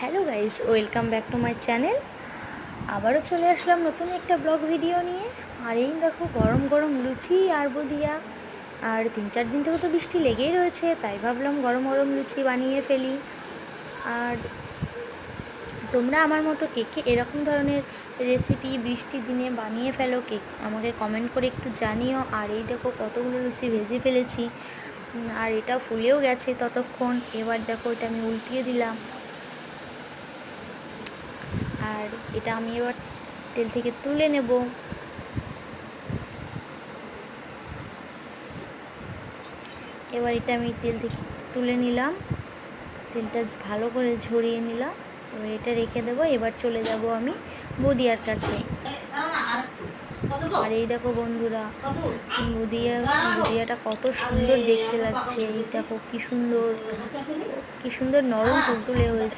Hello guys, welcome back to my channel. আবারও চলে আসলাম নতুন একটা ব্লগ ভিডিও নিয়ে। আর এই দেখো গরম গরম লুচি আর বুদিয়া। আর 3-4 দিন থেকে তো বৃষ্টি লেগেই রয়েছে, তাই ভাবলাম গরম গরম লুচি বানিয়ে ফেলি। আর তোমরা আমার মতো কে কে এরকম ধরনের রেসিপি বৃষ্টির দিনে বানিয়ে ফেলো, কে আমাকে কমেন্ট করে একটু জানিও। আর এই দেখো কতগুলো লুচি ভেজে ফেলেছি, আর এটা ফুলেও গেছে ততক্ষণ। এবার দেখো এটা আমি উল্টিয়ে দিলাম, আর এটা আমি এবার তেল থেকে তুলে নেব। এবার এটা আমি তেল থেকে তুলে নিলাম, তেলটা ভালো করে ঝরিয়ে নিলাম। এবার এটা রেখে দেবো। এবার চলে যাব আমি বুদিয়ার কাছে। আর এই দেখো বন্ধুরা, বুদিয়াটা কত সুন্দর দেখতে লাগছে। এই দেখো কি সুন্দর নরম তুলতুলে হয়েছে।